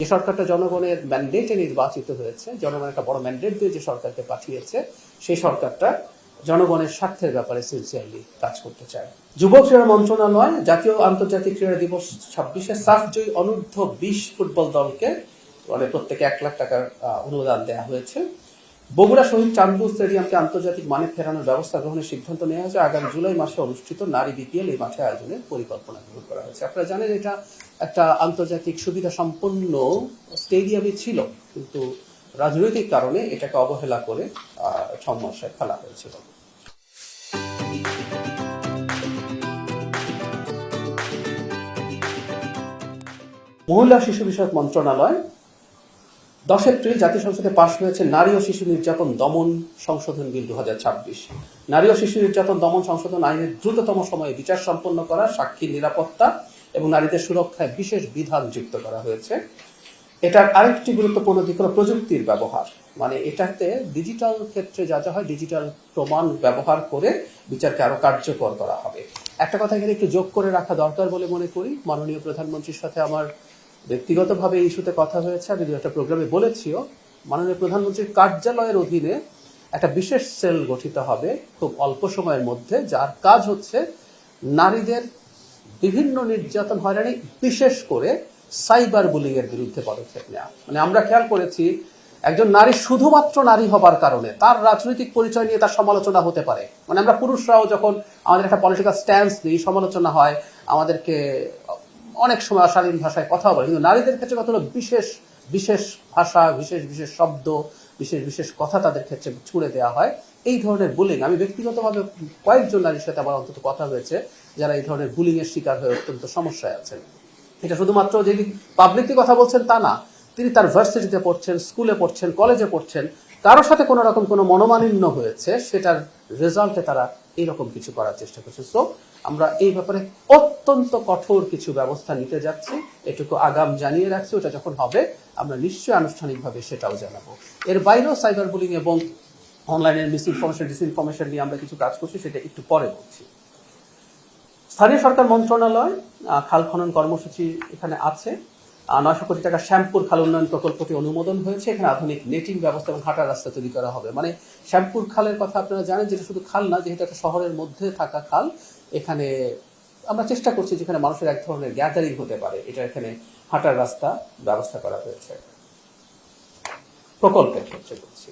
যে সরকারটা জনগণের ম্যান্ডেটে নির্বাচিত হয়েছে, জনগণ একটা বড় ম্যান্ডেট দিয়ে যে সরকারকে পাঠিয়েছে, সেই সরকারটা জনগণের স্বার্থের ব্যাপারে সিনসিয়ারলি কাজ করতে চায়। যুব ক্রীড়া মন্ত্রণালয় জাতীয় আন্তর্জাতিক ক্রীড়া দিবস 26-এ সাফ জয়ী অনূর্ধ্ব 20 ফুটবল দলকে মানে প্রত্যেকে 1 লাখ টাকার অনুদান দেওয়া হয়েছে। বগুড়া শহীদ চান্দু স্টেডিয়ামকে আন্তর্জাতিক মানে ফেরানোর ব্যবস্থা গ্রহণের সিদ্ধান্ত নেওয়া হয়েছে। আগামী জুলাই মাসে অনুষ্ঠিত নারী বিপিএল এই মাঠে আয়োজনের পরিকল্পনা গ্রহণ করা হয়েছে। আপনারা জানেন এটা একটা আন্তর্জাতিক সুবিধা সম্পন্ন স্টেডিয়ামই ছিল, কিন্তু রাজনৈতিক কারণে এটাকে অবহেলা করে সমস্যায় ফেলা হয়েছিল। মহিলা শিশু বিষয়ক মন্ত্রণালয় 10 এপ্রিল জাতীয় সংসদে পাশ হয়েছে নারী ও শিশু নির্যাতন দমন সংশোধন বিল 2026। নারী ও শিশু নির্যাতন দমন সংশোধন আইনের দ্রুততম সময়ে বিচার সম্পন্ন করা, সাক্ষীর নিরাপত্তা এবং নারীদের সুরক্ষায় বিশেষ বিধান যুক্ত করা হয়েছে। এটার আরেকটি গুরুত্বপূর্ণ দিক হলো প্রযুক্তির ব্যবহার। মানে এটাতে ডিজিটাল ক্ষেত্রে যা যা হয় ডিজিটাল প্রমাণ ব্যবহার করে বিচারকে আরো কার্যকর করা হবে। একটা কথা এখানে একটু যোগ করে রাখা দরকার বলে মনে করি। মাননীয় প্রধানমন্ত্রীর সাথে আমার ব্যক্তিগতভাবে এই ইস্যুতে কথা হয়েছে, আমি একটা প্রোগ্রামে বলেছিও। মাননীয় প্রধানমন্ত্রীর কার্যালয়ের অধীনে একটা বিশেষ সেল গঠিত হবে খুব অল্প সময়ের মধ্যে, যার কাজ হচ্ছে নারীদের বিভিন্ন নির্যাতন হয়রানি, বিশেষ করে সাইবার বুলিং এর বিরুদ্ধে পদক্ষেপ নেওয়া। মানে আমরা খেয়াল করেছি একজন নারী শুধুমাত্র নারী হবার কারণে তার রাজনৈতিক পরিচয় নিয়ে তার সমালোচনা হতে পারে। মানে আমরা পুরুষরাও যখন আমাদের একটা পলিটিক্যাল স্ট্যান্স নিই, সমালোচনা হয়, আমাদেরকে অনেক সময় অশালীন ভাষায় কথা বলে, কিন্তু নারীদের ক্ষেত্রে কত হলো বিশেষ বিশেষ ভাষা, বিশেষ বিশেষ শব্দ, বিশেষ বিশেষ কথা তাদের ক্ষেত্রে ছুড়ে দেওয়া হয়। এই ধরনের বুলিং, আমি ব্যক্তিগতভাবে কয়েকজন নারীর সাথে আমার অন্তত কথা হয়েছে যারা এই ধরনের বুলিং এর শিকার হয়ে অত্যন্ত সমস্যায় আছেন। এটা শুধুমাত্র যিনি পাবলিকলি কথা বলছেন তা না, তিনি তার ভার্সিটিতে পড়ছেন, স্কুলে পড়ছেন, কলেজে পড়ছেন, কারোর সাথে কোনো রকম কোনো মনোমালিন্য হয়েছে, সেটার রেজাল্টে তারা এইরকম কিছু করার চেষ্টা করছে। সো আমরা এই ব্যাপারে অত্যন্ত কঠোর কিছু ব্যবস্থা নিতে যাচ্ছি, এটুকু আগাম জানিয়ে রাখছি। ওটা যখন হবে আমরা নিশ্চয়ই আনুষ্ঠানিকভাবে সেটাও জানাবো। এর বাইরেও সাইবার বুলিং এবং অনলাইনের মিসইনফরমেশন ডিসইনফরমেশন নিয়ে আমরা কিছু কাজ করছি, সেটা একটু পরে বলছি। স্থানীয় সরকার মন্ত্রণালয় খাল খনন কর্মসূচি এখানে আছে। 900 কোটি টাকা শ্যামপুর খাল উন্নয়ন প্রকল্পটি অনুমোদন হয়েছে। এখানে আধুনিক নেটিং ব্যবস্থা এবং হাঁটার রাস্তা তৈরি করা হবে। মানে শ্যামপুর খালের কথা আপনারা জানেন, যেটা শুধু খাল না, যেহেতু একটা শহরের মধ্যে থাকা খাল, এখানে আমরা চেষ্টা করছি যেখানে মানুষের এক ধরনের গ্যাদারিং হতে পারে, এটা এখানে হাঁটার রাস্তা ব্যবস্থা করা হয়েছে প্রকল্পের ক্ষেত্রে বলছি।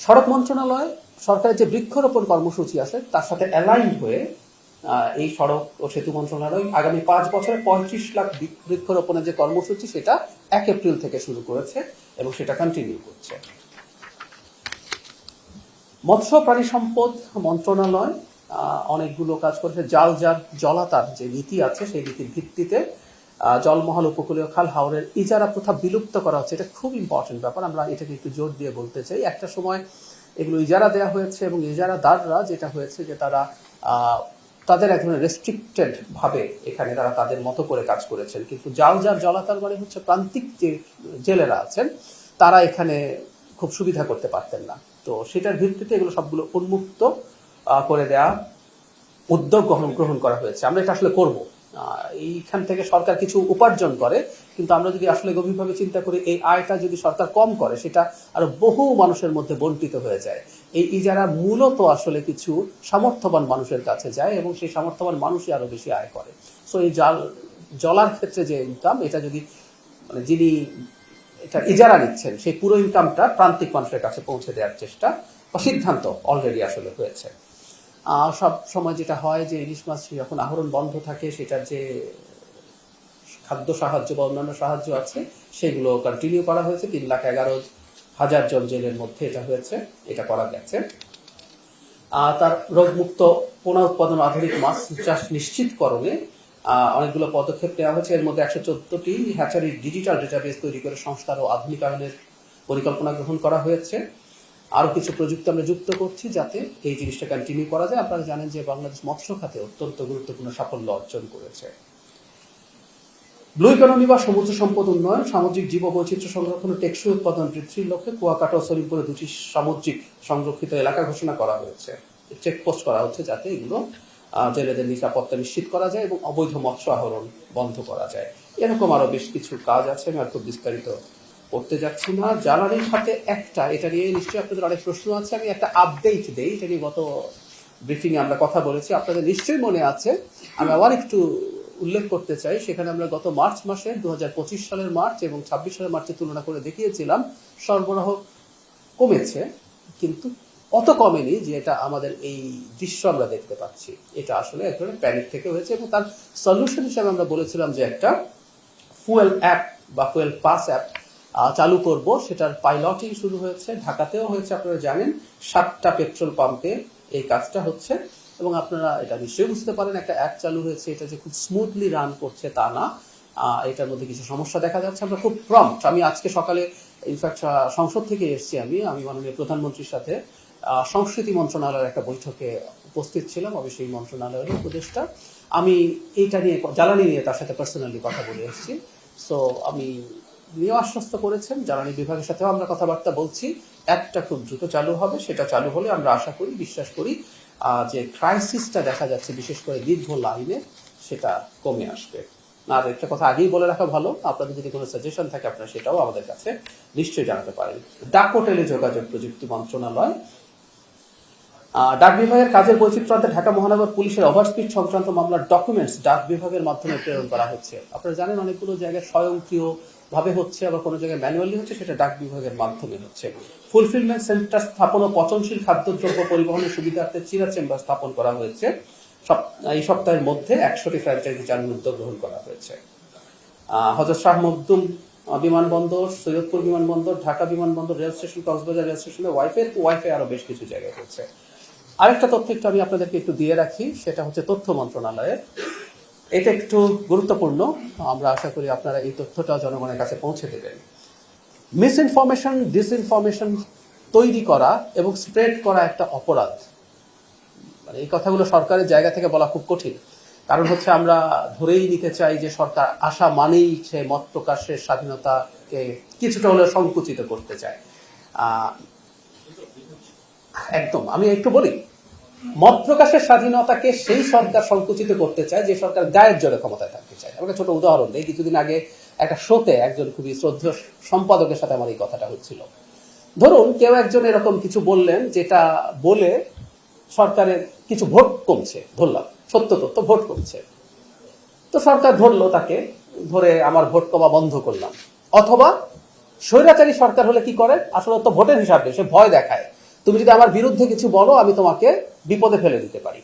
সড়ক মন্ত্রণালয় সরকারের যে বৃক্ষরোপণ কর্মসূচি আছে তার সাথে অ্যালাইন হয়ে এই সড়ক ও সেতু মন্ত্রণালয় আগামী 5 বছরে 35 লাখ বৃক্ষরোপণের যে কর্মসূচি, সেটা 1 এপ্রিল থেকে শুরু করেছে এবং সেটা কন্টিনিউ করছে। মৎস্য প্রাণী সম্পদ মন্ত্রণালয় অনেকগুলো কাজ করেছে। জলাতার যে নীতি আছে সেই নীতির ভিত্তিতে জলমহল, উপকূলীয় খাল, হাওরের ইজারা প্রথা বিলুপ্ত করা হচ্ছে। এটা খুব ইম্পর্টেন্ট ব্যাপার, আমরা এটাকে একটু জোর দিয়ে বলতে চাই। একটা সময় এগুলো ইজারা দেওয়া হয়েছে এবং ইজারাদাররা যেটা হয়েছে যে তারা তাদের এক ধরনের রেস্ট্রিক্টেড ভাবে এখানে তারা তাদের মতো করে কাজ করেছেন, কিন্তু জলাতার মানে হচ্ছে প্রান্তিক যে জেলেরা আছেন তারা এখানে খুব সুবিধা করতে পারতেন না। তো সেটার ভিত্তিতে এগুলো সবগুলো উন্মুক্ত করে দেওয়া উদ্যোগ গ্রহণ করা হয়েছে। আমরা এটা আসলে করব, এইখান থেকে সরকার কিছু উপার্জন করে, কিন্তু আমরা যদি আসলে গভীরভাবে চিন্তা করি এই আয়টা যদি সরকার কম করে সেটা আরো বহু মানুষের মধ্যে বন্টিত হয়ে যায়। এই ইজারা মূলত আসলে কিছু সামর্থ্যবান মানুষের কাছে যায় এবং সেই সামর্থ্যবান মানুষই আরো বেশি আয় করে। সো এই জলার ক্ষেত্রে যে ইনকাম, এটা যদি মানে যিনি এটা ইজারা নিচ্ছেন সেই পুরো ইনকামটা প্রান্তিক মানুষের কাছে পৌঁছে দেওয়ার চেষ্টা বা সিদ্ধান্ত অলরেডি আসলে হয়েছে। সব সময় যেটা হয় যে ইলিশ মাছ যখন আহরণ বন্ধ থাকে, সেটার যে খাদ্য সাহায্য বা অন্যান্য সাহায্য আছে সেগুলো কন্টিনিউ করা হয়েছে। 3,11,000 জন জেলের মধ্যে এটা হয়েছে, এটা করা গেছে। তার রোগমুক্ত পোনা উৎপাদন, আধুনিক মাছ চাষ নিশ্চিতকরণে অনেকগুলো পদক্ষেপ নেওয়া হয়েছে। এর মধ্যে 114টি হ্যাচারির ডিজিটাল ডেটাবেস তৈরি করে সংস্কার ও আধুনিকায়নের পরিকল্পনা গ্রহণ করা হয়েছে। আরো কিছু প্রযুক্তি আমরা যুক্ত করছি যাতে এই জিনিসটা কন্টিনিউ করা যায়। আপনারা জানেন যে বাংলাদেশ মৎস্য খাতে অত্যন্ত গুরুত্বপূর্ণ সাফল্য অর্জন করেছে। ব্লু ইকোনমি বা সমুদ্র সম্পদ উন্নয়ন, সামুদ্রিক জীববৈচিত্র্য সংরক্ষণ ও টেকসই উৎপাদন বৃদ্ধির লক্ষ্যে কুয়াকাটা ও সলিমপুরে 2টি সামুদ্রিক সংরক্ষিত এলাকা ঘোষণা করা হয়েছে। চেকপোস্ট করা হচ্ছে যাতে এগুলো জেলেদের নিরাপত্তা নিশ্চিত করা যায় এবং অবৈধ মৎস্য আহরণ বন্ধ করা যায়। এরকম আরো বেশ কিছু কাজ আছে, আমি আর খুব বিস্তারিত করতে যাচ্ছি না। জ্বালানির খাতে এটা নিয়ে নিশ্চয়ই আপনাদের অনেক প্রশ্ন আছে, আমি একটা আপডেট দেই। এটা নিয়ে গত ব্রিফিং এ আমরা কথা বলেছি, আপনাদের নিশ্চয়ই মনে আছে। আমি আবার একটু উল্লেখ করতে চাই, সেখানে আমরা গত মার্চ মাসে 2025 সালের মার্চ এবং 26 সালের মার্চে তুলনা করে দেখিয়েছিলাম সরবরাহ কমেছে, কিন্তু অত কমেনি যে এটা আমাদের এই দৃশ্য আমরা দেখতে পাচ্ছি। এটা আসলে এক ধরনের প্যানিক থেকে হয়েছে এবং তার সলিউশন হিসেবে আমরা বলেছিলাম যে একটা ফুয়েল অ্যাপ বা ফুয়েল পাস অ্যাপ চালু করব। সেটার পাইলটিং শুরু হয়েছে, ঢাকাতেও হয়েছে, আপনারা জানেন 7টা পেট্রোল পাম্পে এই কাজটা হচ্ছে। এবং আপনারা এটা নিশ্চয়ই বুঝতে পারেন, একটা অ্যাপ চালু হয়েছে, এটা যে খুব স্মুথলি রান করছে তা না, এটার মধ্যে কিছু সমস্যা দেখা যাচ্ছে। আমরা খুব প্রম্পট, আমি আজকে সকালে ইনফ্যাক্ট সংসদ থেকে এসেছি, আমি মাননীয় প্রধানমন্ত্রীর সাথে সংস্কৃতি মন্ত্রণালয়ের একটা বৈঠকে উপস্থিত ছিলাম, অবশ্যই মন্ত্রণালয়ের উপদেষ্টা। আমি এইটা নিয়ে, জ্বালানি নিয়ে তার সাথে পার্সোনালি কথা বলে এসেছি। সো আমি নিয়ে আশ্বস্ত করেছেন, জ্বালানি বিভাগের সাথেও আমরা কথাবার্তা বলছি। অ্যাপটা খুব দ্রুত চালু হবে, সেটা চালু হলে আমরা আশা করি, বিশ্বাস করি যে ক্রাইসিসটা দেখা যাচ্ছে বিশেষ করে দীর্ঘ লাইনে, সেটা কমে আসবে। আর একটা কথা আগেই বলে রাখা ভালো, আপনাদের যদি কোনো সাজেশন থাকে আপনারা সেটাও আমাদের কাছে নিশ্চয়ই জানাতে পারেন। ডাক ও টেলিযোগাযোগ প্রযুক্তি মন্ত্রণালয় ডাক বিভাগের কাজের বৈচিত্র্যতে ঢাকা মহানগর পুলিশের ওভারস্পিড সংক্রান্ত মামলার ডকুমেন্টস ডাক বিভাগের মাধ্যমে প্রেরণ করা হচ্ছে। আপনারা জানেন অনেকগুলো জায়গায় স্বয়ংক্রিয় ভাবে হচ্ছে, আবার কোনো জায়গায় ম্যানুয়ালি হচ্ছে, সেটা ডাক বিভাগের মাধ্যমে হচ্ছে। ফুলফিলমেন্ট সেন্টার স্থাপন ও পচনশীল খাদ্যদ্রব্য পরিবহনের সুবিধার্থে চিরা চেম্বার স্থাপন করা হয়েছে। এই সপ্তাহের মধ্যে 100টি ফ্র্যাঞ্চাইজি চালুর উদ্যোগ গ্রহণ করা হয়েছে। হযরত শাহ মখদুম বিমানবন্দর, সৈয়দপুর বিমানবন্দর, ঢাকা বিমানবন্দর, রেল স্টেশন, কক্সবাজার রেল স্টেশনে ওয়াইফাই আরো বেশ কিছু জায়গায় হচ্ছে। আরেকটা তথ্য একটু আমি আপনাদেরকে একটু দিয়ে রাখি, সেটা হচ্ছে তথ্য মন্ত্রণালয়ের। এটা একটু গুরুত্বপূর্ণ, আমরা আশা করি আপনারা এই তথ্যটা জনগণের কাছে পৌঁছে দেবেন। মিস ইনফরমেশন, ডিসইনফরমেশন তৈরি করা এবং স্প্রেড করা একটা অপরাধ। মানে এই কথাগুলো সরকারের জায়গা থেকে বলা খুব কঠিন, কারণ হচ্ছে আমরা ধরেই নিতে চাই যে সরকার আসা মানেই সে মত প্রকাশের স্বাধীনতাকে কিছুটা হলেও সংকুচিত করতে চায়। একদম, আমি একটু বলি, মত প্রকাশের স্বাধীনতাকে সেই সরকার সংকুচিত করতে চায় যে সরকার গায়ের জোরে ক্ষমতায় থাকতে চায়। আমাকে ছোট উদাহরণ দেই, কিছুদিন আগে একটা শোতে একজন খুবই শ্রদ্ধেয় সম্পাদকের সাথে আমার এই কথাটা হচ্ছিল। ধরুন কেউ একজন এরকম কিছু বললেন, যেটা বলে সরকারের কিছু ভোট কমছে, ধরলাম সত্য তথ্য, ভোট কমছে, তো সরকার ধরলো তাকে, ধরে আমার ভোট কমা বন্ধ করলাম। অথবা স্বৈরাচারী সরকার হলে কি করে, আসলে তো ভোটের হিসাব নেই, সে ভয় দেখায়, তুমি যদি আমার বিরুদ্ধে কিছু বলো আমি তোমাকে বিপদে ফেলে দিতে পারি।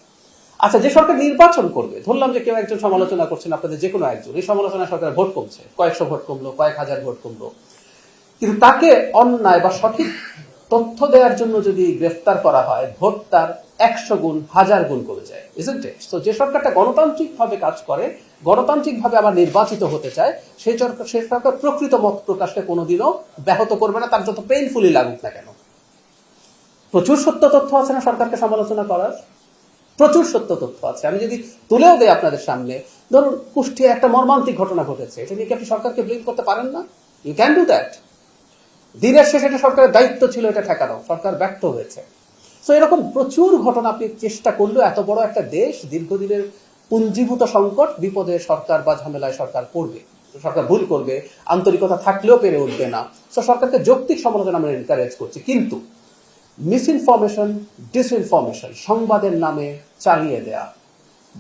আচ্ছা, যে সরকার নির্বাচন করবে, ধরলাম যে কেউ একজন সমালোচনা করছেন, আপনাদের যে কোনো একজন, এই সমালোচনা সরকারের ভোট কমছে, কয়েকশো ভোট কমলো, কয়েক হাজার ভোট কমলো, কিন্তু তাকে অন্যায় বা সঠিক তথ্য দেওয়ার জন্য যদি গ্রেফতার করা হয়, ভোট তার 100 গুণ 1000 গুণ কমে যায়, ইজন্ট ইট? তো যে সরকারটা গণতান্ত্রিক ভাবে কাজ করে, গণতান্ত্রিক ভাবে আবার নির্বাচিত হতে চায়, সেই সরকার প্রকৃত মত প্রকাশকে কোনোদিনও ব্যাহত করবে না, তার যত পেইনফুলি লাগুক না কেন। প্রচুর সত্য তথ্য আছে না সরকারকে সমালোচনা করার, প্রচুর সত্য তথ্য আছে। আমি যদি তুলেও দেই আপনাদের সামনে, ধরুন কুষ্টিয়ায় একটা মর্মান্তিক ঘটনা ঘটেছে, এটা নিয়ে কি আপনি সরকারকে ব্লেম করতে পারেন না? You can do that. দিনের শেষে এটা সরকারের দায়িত্ব ছিল এটা ঠেকানো, সরকার ব্যর্থ হয়েছে। তো এরকম প্রচুর ঘটনা আপনি চেষ্টা করলেও, এত বড় একটা দেশ, দীর্ঘদিনের পুঞ্জীভূত সংকট, বিপদে সরকার বা ঝামেলায় সরকার পড়বে, সরকার ভুল করবে, আন্তরিকতা থাকলেও পেরে উঠবে না। তো সরকারকে যৌক্তিক সমালোচনা আমরা এনকারেজ করছি, কিন্তু মিস ইনফরমেশন, ডিসইনফরমেশন, সংবাদের নামে চালিয়ে দেয়া,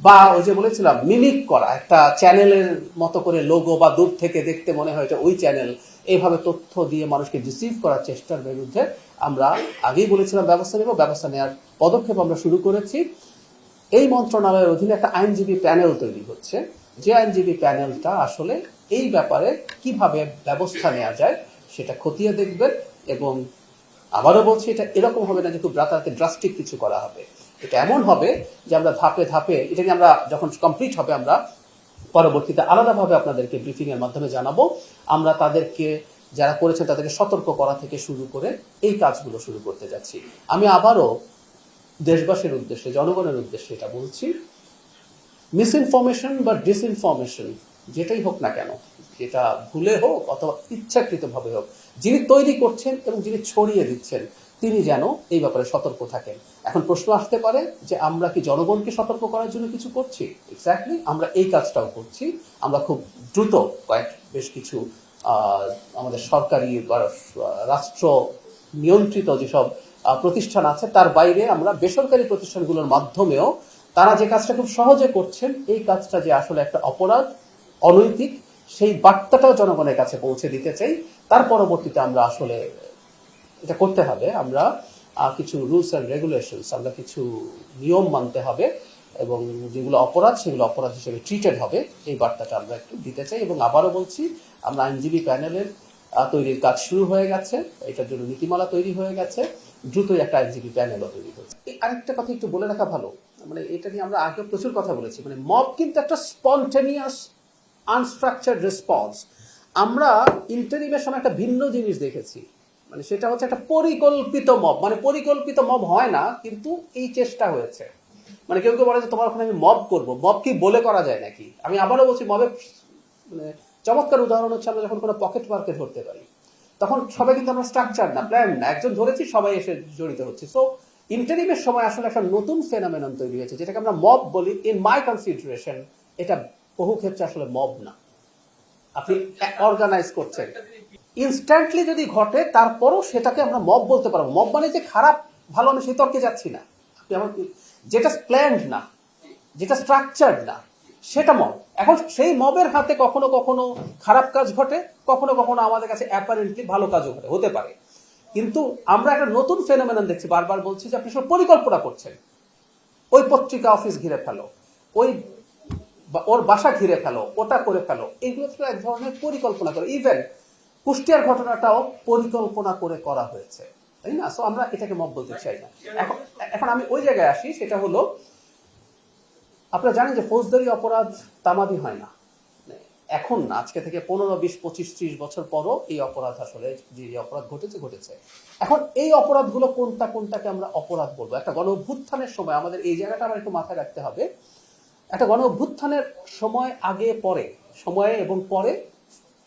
বা ওই যে বলেছিলাম মিমিক করা, একটা চ্যানেলের মতো করে লোগো বা দূর থেকে দেখতে মনে হয় এটা ওই চ্যানেল, এইভাবে তথ্য দিয়ে মানুষকে ডিসিভ করার চেষ্টার বিরুদ্ধে আমরা আগেই বলেছিলাম ব্যবস্থা নেব, ব্যবস্থা নেওয়ার পদক্ষেপ আমরা শুরু করেছি। এই মন্ত্রণালয়ের অধীনে একটা আইনজীবী প্যানেল তৈরি হচ্ছে, যে আইনজীবী প্যানেলটা আসলে এই ব্যাপারে কিভাবে ব্যবস্থা নেওয়া যায় সেটা খতিয়ে দেখবেন। এবং আবারও বলছি, এটা এরকম হবে না যে খুব রাতারাতি ড্রাস্টিক কিছু করা হবে, এটা এমন হবে যে আমরা ধাপে ধাপে, এটা নিয়ে আমরা যখন কমপ্লিট হবে আমরা পরবর্তীতে আলাদাভাবে আপনাদেরকে ব্রিফিং এর মাধ্যমে জানাবো। আমরা তাদেরকে, যারা করেছেন তাদেরকে সতর্ক করা থেকে শুরু করে এই কাজগুলো শুরু করতে যাচ্ছি। আমি আবারও দেশবাসীর উদ্দেশ্যে, জনগণের উদ্দেশ্যে এটা বলছি, মিস ইনফরমেশন বা ডিসইনফরমেশন যেটাই হোক না কেন, যেটা ভুলে হোক অথবা ইচ্ছাকৃতভাবে হোক, যিনি তৈরি করছেন এবং যিনি ছড়িয়ে দিচ্ছেন তিনি যেন এই ব্যাপারে সতর্ক থাকেন। এখন প্রশ্ন আসতে পারে যে আমরা কি জনগণকে সতর্ক করার জন্য কিছু করছি? এক্স্যাক্টলি আমরা এই কাজটাও করছি। আমরা খুব দ্রুত বেশ কিছু আমাদের সরকারি বা রাষ্ট্র নিয়ন্ত্রিত যেসব প্রতিষ্ঠান আছে তার বাইরে আমরা বেসরকারি প্রতিষ্ঠানগুলোর মাধ্যমেও তারা যে কাজটা খুব সহজে করছেন, এই কাজটা যে আসলে একটা অপরাধ, অনৈতিক, সেই বার্তাটাও জনগণের কাছে পৌঁছে দিতে চাই। তার পরবর্তীতে আমরা আসলে এটা করতে হবে, আমরা কিছু রুলস অ্যান্ড রেগুলেশনস, আমরা কিছু নিয়ম মানতে হবে এবং যেগুলো অপরাধ সেগুলো অপরাধ হিসেবে ট্রিটেড হবে, এই বার্তাটা আমরা একটু দিতে চাই। এবং আবারও বলছি, আমরা আইনজীবী প্যানেলের তৈরির কাজ শুরু হয়ে গেছে, এটার জন্য নীতিমালা তৈরি হয়ে গেছে, দ্রুতই একটা আইনজীবী প্যানেলও তৈরি হচ্ছে। আরেকটা কথা একটু বলে রাখা ভালো, মানে এটা নিয়ে আমরা আগে প্রচুর কথা বলেছি, মানে মব কিন্তু একটা স্পন্টেনিয়াস আনস্ট্রাকচার্ড রেসপন্স। আমরা ইন্টারিমের সময় একটা ভিন্ন জিনিস দেখেছি, মানে সেটা হচ্ছে একটা পরিকল্পিত মব। মানে পরিকল্পিত মব হয় না, কিন্তু এই চেষ্টা হয়েছে। মানে কেউ কেউ বলে যে তোমার ওখানে আমি মব করবো, মব কি বলে করা যায় নাকি? আমি আবারও বলছি, মবের মানে চমৎকার উদাহরণ হচ্ছে আমরা যখন কোনো পকেট মার্কে ধরতে পারি, তখন সবাই কিন্তু আমরা স্ট্রাকচার না, প্ল্যান না, একজন ধরেছি সবাই এসে জড়িত হচ্ছে। সো ইন্টারিমের সময় আসলে একটা নতুন ফেনোমেনন তৈরি হয়েছে, যেটাকে আমরা মব বলি। ইন মাই কনসিডারেশন এটা বহু ক্ষেত্রে আসলে মব না, আপনি অর্গানাইজ করছেন। ইনস্ট্যান্টলি যদি ঘটে তারপরও সেটাকে আমরা মব বলতে পারবো। মব মানে যে খারাপ ভালো, আমি সেই তর্কে যাচ্ছি না। যেটা প্ল্যান্ড না, যেটা স্ট্রাকচার্ড না, সেটা মব। এখন সেই মবের হাতে কখনো কখনো খারাপ কাজ ঘটে, কখনো কখনো আমাদের কাছে অ্যাপারেন্টলি ভালো কাজও ঘটে, হতে পারে। কিন্তু আমরা একটা নতুন ফেনোমেনন দেখছি, বারবার বলছি যে আপনি সব পরিকল্পনা করছেন, ওই পত্রিকা অফিস ঘিরে ফেলো, ওই ওর বাসা ঘিরে ফেলো, ওটা করে ফেলো, এগুলো তো এক ধরনের পরিকল্পনা করে। ইভেন কুষ্টিয়ার ঘটনাটাও পরিকল্পনা করে করা হয়েছে, তাই না? সো আমরা এটাকে মব বলতে চাই না। এখন এখন আমি ওই জায়গায় আসি, সেটা হলো আপনারা জানেন যে ফৌজদারি অপরাধ তামাদি হয় না এখন না, আজকে থেকে 15, 20, 25, 30 বছর পরও এই অপরাধ আসলে যে অপরাধ ঘটেছে। এখন এই অপরাধগুলো কোনটাকে আমরা অপরাধ বলবো? একটা গণ অভ্যুত্থানের সময় আমাদের এই জায়গাটা আমরা একটু মাথায় রাখতে হবে। একটা গণ অভ্যুত্থানের সময় আগে পরে, সময়ে এবং পরে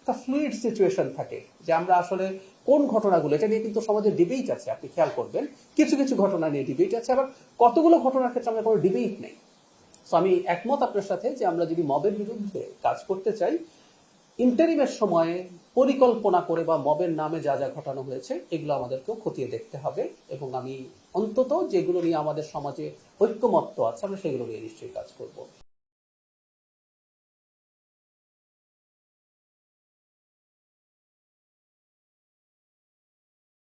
একটা ফ্লুইড সিচুয়েশন থাকে, যে আমরা আসলে কোন ঘটনাগুলো, এটা নিয়ে কিন্তু সমাজে ডিবেট আছে, আপনি খেয়াল করবেন কিছু কিছু ঘটনা নিয়ে ডিবেট আছে, আবার কতগুলো ঘটনার ক্ষেত্রে আমরা কোনো ডিবেট নেই। সো আমি একমত আপনার সাথে যে আমরা যদি মবের বিরুদ্ধে কাজ করতে চাই, ইন্টারিমের সময়ে পরিকল্পনা করে বা মবের নামে যা যা ঘটানো হয়েছে এগুলো আমাদেরকেও খতিয়ে দেখতে হবে। এবং আমি অন্তত যেগুলো নিয়ে আমাদের সমাজে ঐক্যমত্য আছে আমরা সেগুলো নিয়ে নিশ্চয়ই কাজ করব।